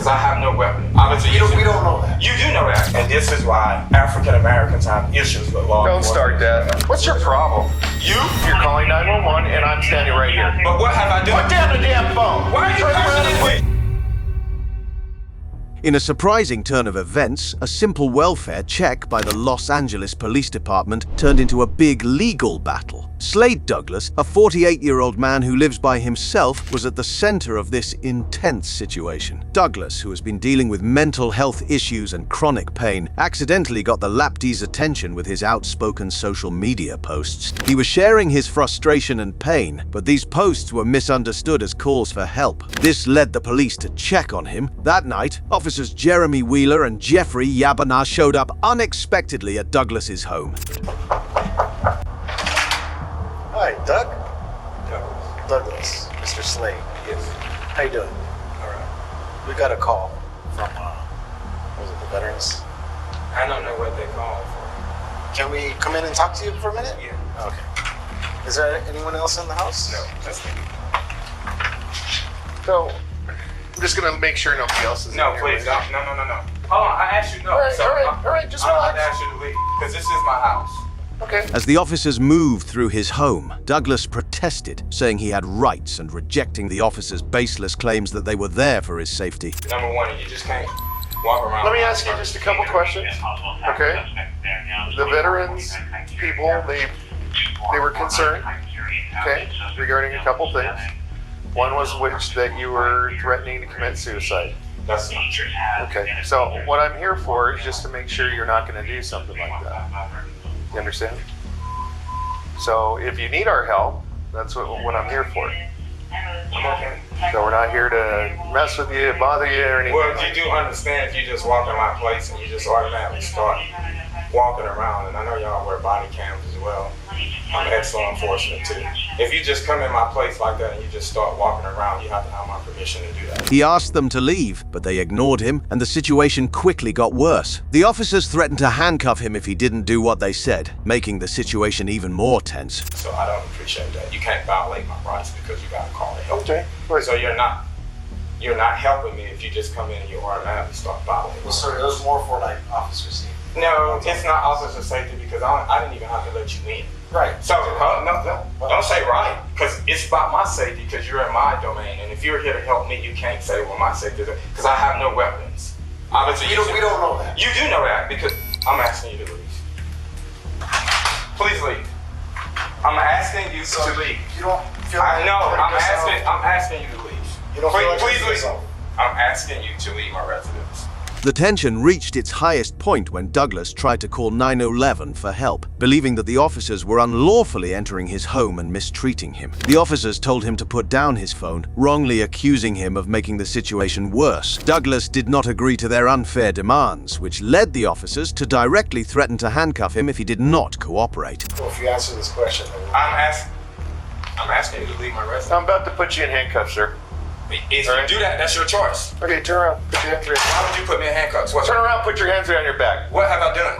because I have no weapon. Obviously, we don't know that. You do know that. And this is why African Americans have issues with law Don't enforcement. start that. What's your problem? You? You're calling 911 and I'm standing right here. But what have I done? Put down the damn phone! Why are you questioning me? In a surprising turn of events, a simple welfare check by the Los Angeles Police Department turned into a big legal battle. Slade Douglas, a 48-year-old man who lives by himself, was at the center of this intense situation. Douglas, who has been dealing with mental health issues and chronic pain, accidentally got the lapdee's attention with his outspoken social media posts. He was sharing his frustration and pain, but these posts were misunderstood as calls for help. This led the police to check on him. That night, officers Jeremy Wheeler and Jeffrey Yabana showed up unexpectedly at Douglas's home. Hi, Doug. Douglas, Mr. Slade. Yes. How you doing? All right. We got a call from, was it the veterans? I don't know what they call for. Can we come in and talk to you for a minute? Yeah. Okay. Is there anyone else in the house? No, that's me. So, I'm just gonna make sure nobody else is No, in please, here. no. Hold on, I asked you no. All right, just I'm relax. not ask you to leave, because this is my house. Okay. As the officers moved through his home, Douglas protested, saying he had rights and rejecting the officers' baseless claims that they were there for his safety. Number one, you just can't walk around. Let me ask you just a couple questions. Okay. The veterans people, they were concerned, okay, regarding a couple things. One was which that you were threatening to commit suicide. That's not true. Okay. So what I'm here for is just to make sure you're not going to do something like that. You understand? So if you need our help, that's what I'm here for. I'm okay. So we're not here to mess with you, bother you, or anything. Well, you do understand if you just walk in my place and you just automatically start walking around, and I know y'all wear body cams as well. I'm ex-law enforcement too. If you just come in my place like that and you just start walking around, you have to have my permission to do that. He asked them to leave, but they ignored him, and the situation quickly got worse. The officers threatened to handcuff him if he didn't do what they said, making the situation even more tense. So I don't appreciate that. You can't violate my rights because you got to call to help. Okay. So you're not helping me if you just come in and you automatically start violating. Well, sir, it was more for like officer safety. No, it's not officer safety because I didn't even have to let you in. Right. So, don't say right, because it's about my safety, because you're in my domain, and if you're here to help me, you can't say, well, my safety is, because I have no weapons. Obviously, We don't know that. You do know that, because I'm asking you to leave. Please leave. I'm asking you to leave. You don't feel I know, yourself? I'm asking you to leave. You don't feel like Please hurting leave. yourself? I'm asking you to leave my residence. The tension reached its highest point when Douglas tried to call 911 for help, believing that the officers were unlawfully entering his home and mistreating him. The officers told him to put down his phone, wrongly accusing him of making the situation worse. Douglas did not agree to their unfair demands, which led the officers to directly threaten to handcuff him if he did not cooperate. Well, if you answer this question, then I'm asking you to leave my residence. I'm about to put you in handcuffs, sir. If you do that, that's your choice. Okay, turn around. Put your hands behind. Why would you put me in handcuffs? Turn around. Put your hands behind your back. What have I done?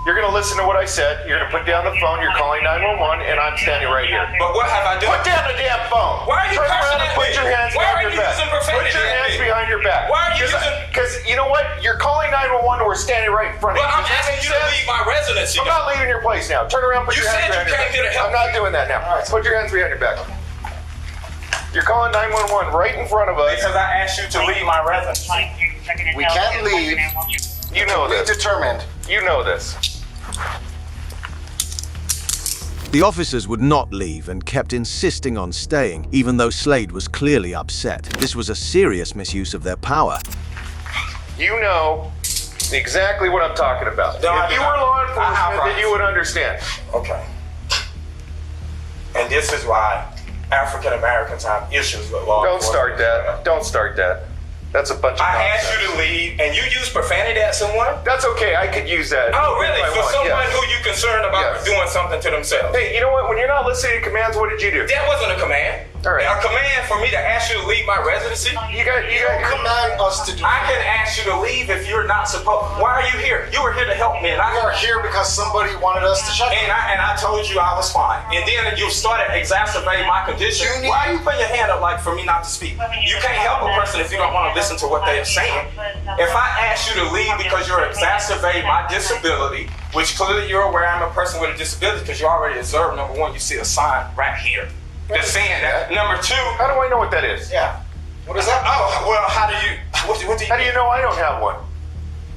You're gonna listen to what I said. You're gonna put down the phone. You're calling 911, and I'm standing right here. But what have I done? Put down the damn phone. Why are you Turn around cursing and at put me? your hands Why behind are your you back. using profanity Put your at hands me? behind your back. Why are you using? Because you know what? You're calling 911. We're standing right in front of But you. I'm Does that asking make you to sense? leave my residence. I'm not leaving your place now. Turn around. Put You your hands said you behind your came here back. to help I'm not doing that now. All right. Put your hands behind your back. You're calling 911 right in front of us. Because I asked you to leave my residence. We can't leave. You know We this. determined. You know this. The officers would not leave and kept insisting on staying, even though Slade was clearly upset. This was a serious misuse of their power. You know exactly what I'm talking about. No, I If do you not. were law I have enforcement, then rights. you would understand. Okay. And this is why African Americans have issues with law Don't start enforcement. that. Don't start that. That's a bunch of I asked nonsense. you to leave, and you used profanity at someone? That's okay. I could use that. Oh, really? if I For want, someone yes. who you concerned about Yes. doing something to themselves? Hey, you know what? When you're not listening to commands, what did you do? That wasn't a command. All right. A command for me to ask you to leave my residency? You got Command us to do. I can ask you to leave if you're not supposed. Why are you here? You were here to help me, and We are here because somebody wanted us to check. And I told you I was fine. And then you started exacerbating my condition. Why are you putting your hand up like for me not to speak? You can't help a person if you don't want to listen to what they are saying. If I ask you to leave because you're exacerbating my disability, which clearly you're aware I'm a person with a disability because you already observed, number one, you see a sign right here that's saying that. Number two, How do I know what that is? Yeah. What is that? oh, well, how do you How do you know I don't have one?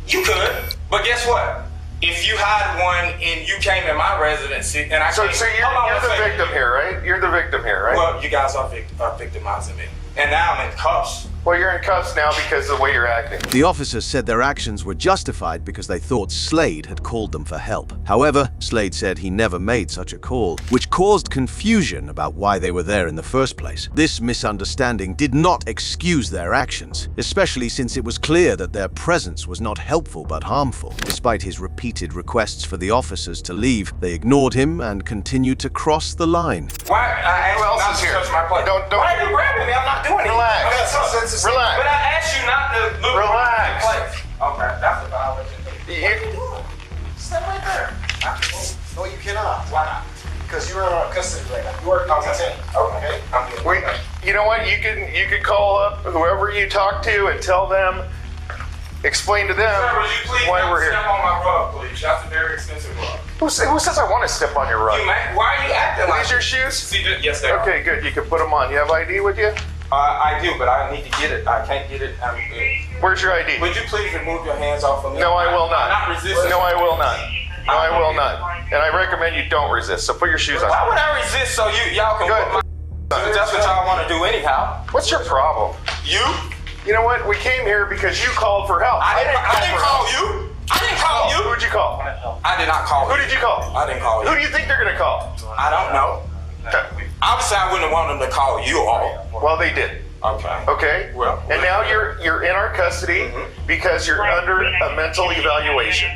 You could, but guess what? If you had one and you came in my residency and I So came, you're the victim here, right? You're the victim here, right? Well, you guys are victimizing me. And now I'm in cuffs. Well, you're in cuffs now because of the way you're acting. The officers said their actions were justified because they thought Slade had called them for help. However, Slade said he never made such a call, which caused confusion about why they were there in the first place. This misunderstanding did not excuse their actions, especially since it was clear that their presence was not helpful but harmful. Despite his repeated requests for the officers to leave, they ignored him and continued to cross the line. Why? I asked Who you else not is to here? touch my plate. Don't- Why are you grabbing me? I'm not doing anything. Relax. Relax. But I asked you not to look Relax. at my plate. Okay, that's a violation. You- Step right there. No, you cannot. Why not? Because you're in our custody right now. You are detained. Okay. I'm doing Wait, you know what? You can call up whoever you talk to and tell them, explain to them Sir, would you please why not we're step here. on my rug, please? That's a very expensive rug. Who says I want to step on your rug? You man, why are you acting Are like these your shoes? See, yes, they are. Okay, good. You can put them on. You have ID with you? I do, but I need to get it. I can't get it. Where's your ID? Would you please remove your hands off of me? No, I will not. I'm not resisting. No, I will not. No, I will not. And I recommend you don't resist. So put your shoes on. Why would I resist so y'all can Go put ahead. my... That's what y'all want to do anyhow. What's your problem? You? You know what? We came here because you called for help. I didn't call for you. I didn't call help. you. Who'd you call? I did not call Who you. did you call? I didn't call Who you. do you think they're gonna call? I don't know. Obviously, I wouldn't want them to call you all. Well, they did. Okay. Okay. Well, and now you're in our custody because you're under a mental evaluation.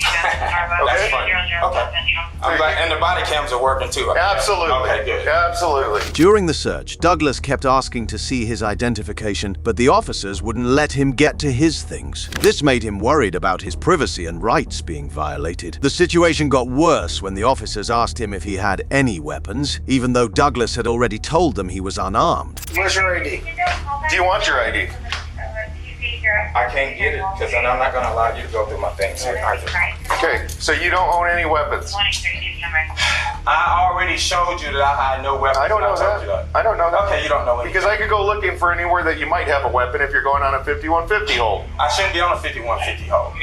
That's funny. Okay. I'm glad, and the body cams are working too. Absolutely. Okay, good. Absolutely. During the search, Douglas kept asking to see his identification, but the officers wouldn't let him get to his things. This made him worried about his privacy and rights being violated. The situation got worse when the officers asked him if he had any weapons, even though Douglas had already told them he was unarmed. Where's your ID? Do you want your ID? I can't get it because then I'm not going to allow you to go through my things here either. Okay. So you don't own any weapons. I already showed you that I had no weapons. I don't know told you that. I don't know that. Okay, you don't know anything. Because I could go looking for anywhere that you might have a weapon if you're going on a 5150 hold. I shouldn't be on a 5150 hold.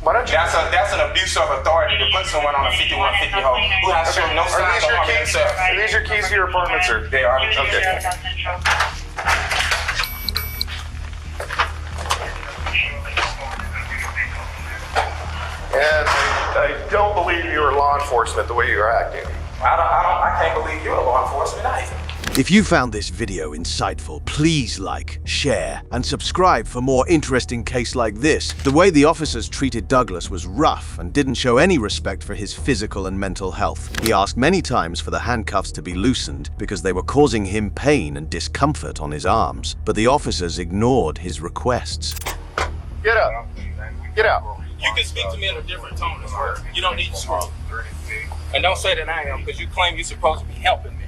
Why don't you? That's an abuse of authority to put someone on a 5150 hold who has shown no Are signs these of your harming keys? themselves. Are these your keys to your apartment, sir? They are. Okay. And I don't believe you are law enforcement the way you're acting. I can't believe you're law enforcement either. If you found this video insightful, please like, share, and subscribe for more interesting cases like this. The way the officers treated Douglas was rough and didn't show any respect for his physical and mental health. He asked many times for the handcuffs to be loosened because they were causing him pain and discomfort on his arms, but the officers ignored his requests. Get up. Get out. You can speak to me in a different tone as well. You don't need to scream. And don't say that I am because you claim you're supposed to be helping me.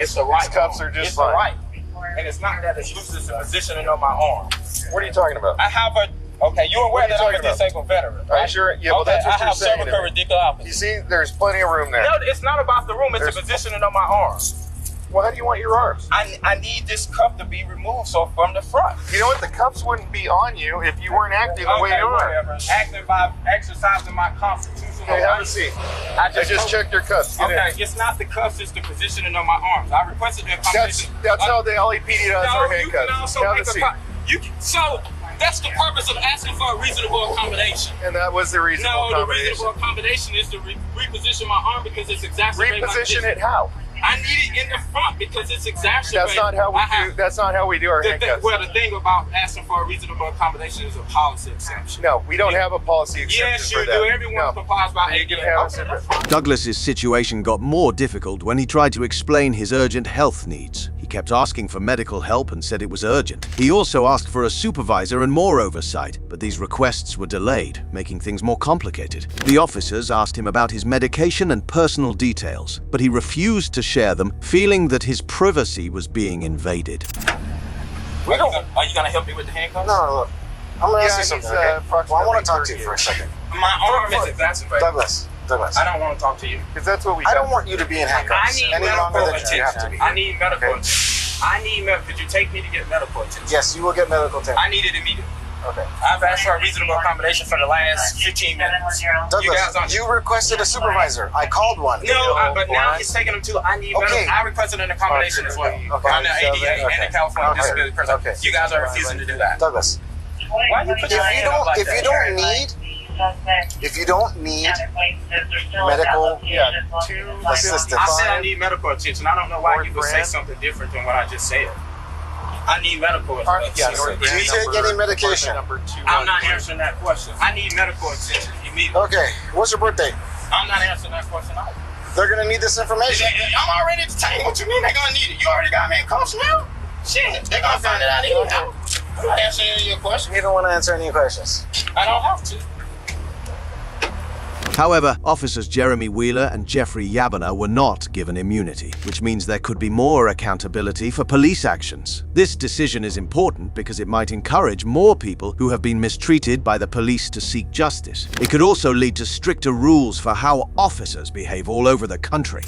It's the right. These cuffs are just it's fine. the right. And it's not that it's loose, it's the positioning of my arm. What are you talking about? I have a, okay, you're aware that I'm a disabled veteran, Are you right? sure? Yeah, well, Okay, that's what I you're have saying. cervical You radiculopathy. see, there's plenty of room there. No, it's not about the room, it's There's- the positioning of my arm. Well, how do you want your arms? I need this cuff to be removed so from the front. You know what? The cuffs wouldn't be on you if you weren't acting the way Okay, you are. whatever. Acting by exercising my constitutional Okay, have a rights. seat. I I just checked your cuffs. Get in. Okay, it's not the cuffs, it's the positioning of my arms. I requested the accommodation. That's how the LAPD does our No, you can handcuffs. also Have a make seat. so that's the purpose of asking for a reasonable accommodation. And that was the reasonable No, the accommodation. reasonable accommodation is to reposition my arm because it's exacerbating my Reposition condition. it how? I need it in the front because it's exacerbated. That's not how we do. That's not how we do our handcuffs. Well, the thing about asking for a reasonable accommodation is a policy exception. No, we don't have a policy exception Yes, for you that. do. Everyone complies by You can have a separate. Douglas's situation got more difficult when he tried to explain his urgent health needs. He kept asking for medical help and said it was urgent. He also asked for a supervisor and more oversight, but these requests were delayed, making things more complicated. The officers asked him about his medication and personal details, but he refused to share them, feeling that his privacy was being invaded. Are you gonna help me with the handcuffs? No, look. I'm gonna ask you he's, something, okay? Well, I want to talk to you for a second. My arm is exacerbated. Douglas. I don't want to talk to you. Because that's what we. I don't want you to be in I handcuffs need any medical longer than you have to attention. be. I need medical Okay. attention. I need medical. Could you take me to get medical attention? Yes, you will get medical attention. I need it immediately. Okay. I've asked for a reasonable accommodation for the last 15 minutes. Douglas, you requested a supervisor. I called one. No, but now he's taking them to. I need medical. I requested an accommodation as well. Okay. On the ADA and the California Disability Person. Okay. You guys are refusing to do that. Douglas, Why you put your hand up like if you that? don't need medical assistance, I said I need medical attention. I don't know why you would say something different than what I just said. I need medical attention. Do you take any medication? I'm not answering that question. I need medical attention immediately. Okay. What's your birthday? I'm not answering that question either. They're gonna need this information. I'm already detained. What you mean they gonna need it? You already got me in cuffs now? Shit, they gonna find it out anyhow. I'm not answering any of your questions. You don't want to answer any questions. I don't have to. However, officers Jeremy Wheeler and Jeffrey Yabana were not given immunity, which means there could be more accountability for police actions. This decision is important because it might encourage more people who have been mistreated by the police to seek justice. It could also lead to stricter rules for how officers behave all over the country.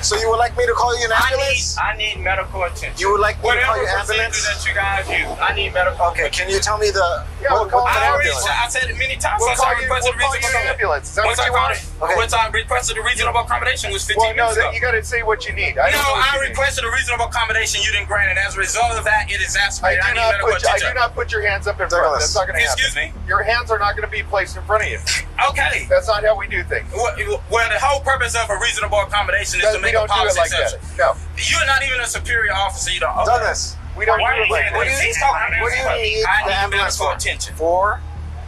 So you would like me to call you an ambulance? I need medical attention. You would like me to call you Whatever procedure ambulance? that you guys use, I need medical Okay, attention. can you tell me the... Yeah, we'll call what an ambulance? ambulance. I said it many times. We'll Once call I you requested an ambulance. Is that what you want? Okay. Once I requested a reasonable accommodation was 15 Well, no, minutes ago. you got to say what you need. No, don't know what I you need. requested a reasonable accommodation. You didn't grant it. As a result of that, it is I exacerbated. I need medical do attention. not put your hands up in front. Douglas. That's not going to happen. Excuse me? Your hands are not going to be placed in front of you. Okay. That's not how we do things. Well, the whole purpose of a reasonable accommodation is to We make a don't do it policy like that. exception. No, You're not even a superior officer. You don't. Okay. Douglas, we don't Why do are it you like saying that. that? He's talking. what do you need I the need ambulance medical for? attention. For?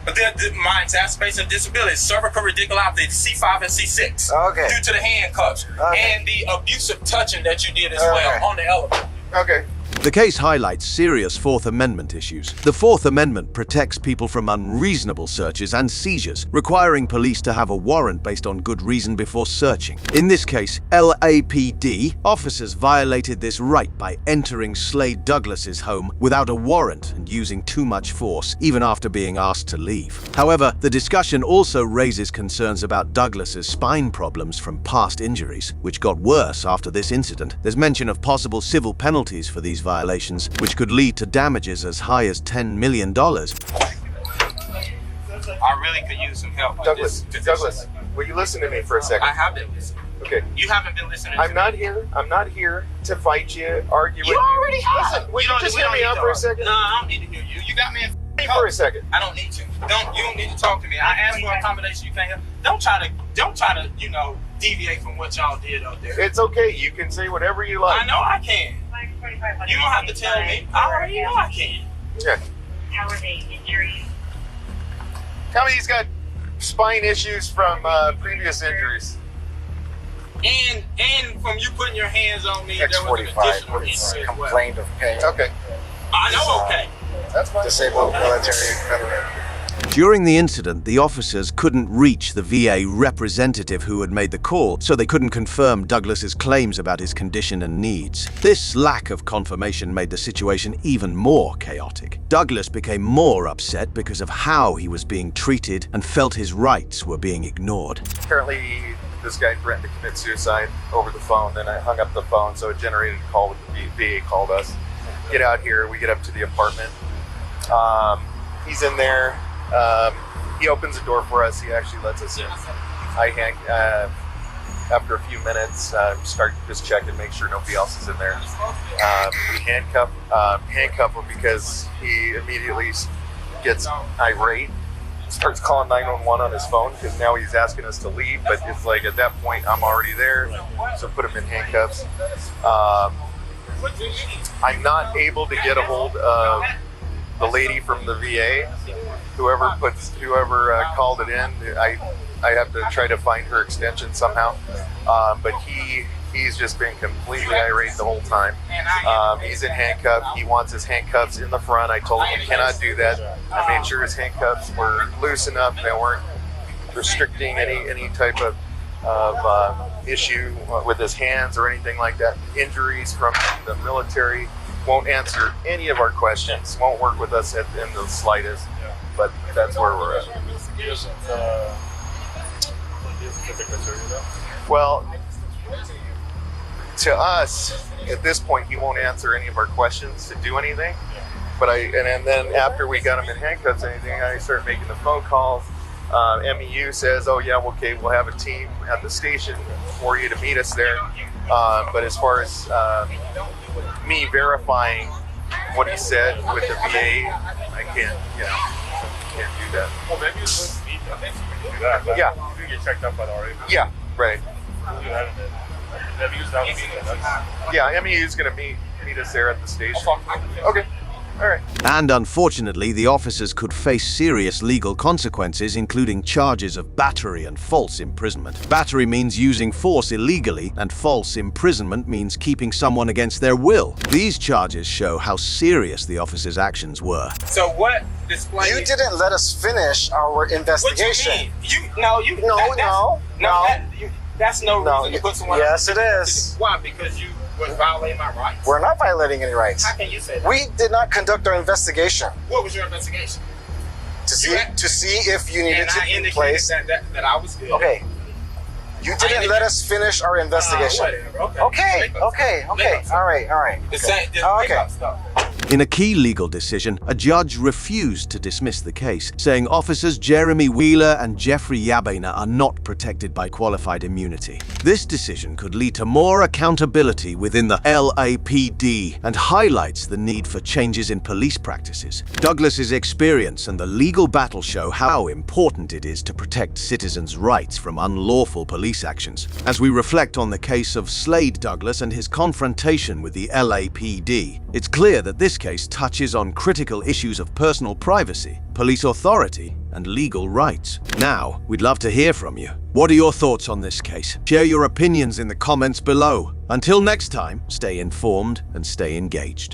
But my exacerbation disability, cervical radiculopathy, C5 and C6, Okay. due to the handcuffs Okay. and the abusive touching that you did as Okay. well on the elevator. Okay. The case highlights serious Fourth Amendment issues. The Fourth Amendment protects people from unreasonable searches and seizures, requiring police to have a warrant based on good reason before searching. In this case, LAPD officers violated this right by entering Slade Douglas's home without a warrant and using too much force, even after being asked to leave. However, the discussion also raises concerns about Douglas's spine problems from past injuries, which got worse after this incident. There's mention of possible civil penalties for these violations, which could lead to damages as high as $10 million. I really could use some help with Douglas, this position. Douglas, will you listen to me for a second? I have been listening. Okay. You haven't been listening. I'm not here to fight you, argue with You already have. Listen, will you just hear me out for a second? No, I don't need to hear you. You got me in For a second. I don't need to. You don't need to talk to me. I asked for accommodation. You can't help. Don't try to, deviate from what y'all did out there. It's okay. You can say whatever you like. I know I can. You don't have to tell me. I already know I can. Yeah. How are they injuries? Tell me he's got spine issues from previous injuries. And from you putting your hands on me, there was an X45 additional was injury as well. complained of pain. Okay. I know, okay. That's fine. Disabled military veteran. During the incident, the officers couldn't reach the VA representative who had made the call, so they couldn't confirm Douglas's claims about his condition and needs. This lack of confirmation made the situation even more chaotic. Douglas became more upset because of how he was being treated and felt his rights were being ignored. Apparently, this guy threatened to commit suicide over the phone. Then I hung up the phone, so it generated a call with the VA called us. Get out here. We get up to the apartment. He's in there. He opens the door for us. He actually lets us in. After a few minutes, start just checking, make sure nobody else is in there. We handcuff him because he immediately gets irate. starts calling 911 on his phone because now he's asking us to leave. But it's like at that point, I'm already there, so put him in handcuffs. I'm not able to get a hold of the lady from the VA. Whoever called it in, I have to try to find her extension somehow. But he's just been completely irate the whole time. He's in handcuffs. He wants his handcuffs in the front. I told him he cannot do that. I made sure his handcuffs were loose enough. They weren't restricting any type of issue with his hands or anything like that. Injuries from the military. Won't answer any of our questions. Won't work with us in the slightest. But that's where we're at. Well, to us, at this point, he won't answer any of our questions to do anything. But and then after we got him in handcuffs and anything, I started making the phone calls. MEU says, oh yeah, okay, we'll have a team at the station for you to meet us there. But as far as me verifying what he said with the VA, I can't do that. Well, maybe you wouldn't need that. You can do that. But Yeah. You do get checked up by the RA. Yeah, right. You haven't been. Maybe use that with me. Yeah, MEU's going to meet us there at the station. I'll talk to you. Okay. All right. And unfortunately, the officers could face serious legal consequences, including charges of battery and false imprisonment. Battery means using force illegally, and false imprisonment means keeping someone against their will. These charges show how serious the officers' actions were. So what display? You didn't let us finish our investigation. What you mean? That's no reason to put someone. Yes, it is. Why? Because you was violating my rights. We're not violating any rights. How can you say that? We did not conduct our investigation What was your investigation? to see if you needed And to I be indicated placed. that I was good. Okay. You didn't let us finish our investigation. Whatever. Okay. All right. The same. Okay. In a key legal decision, a judge refused to dismiss the case, saying officers Jeremy Wheeler and Jeffrey Yabena are not protected by qualified immunity. This decision could lead to more accountability within the LAPD and highlights the need for changes in police practices. Douglas's experience and the legal battle show how important it is to protect citizens' rights from unlawful police actions. As we reflect on the case of Slade Douglas and his confrontation with the LAPD, it's clear that this case touches on critical issues of personal privacy, police authority, and legal rights. Now, we'd love to hear from you. What are your thoughts on this case? Share your opinions in the comments below. Until next time, stay informed and stay engaged.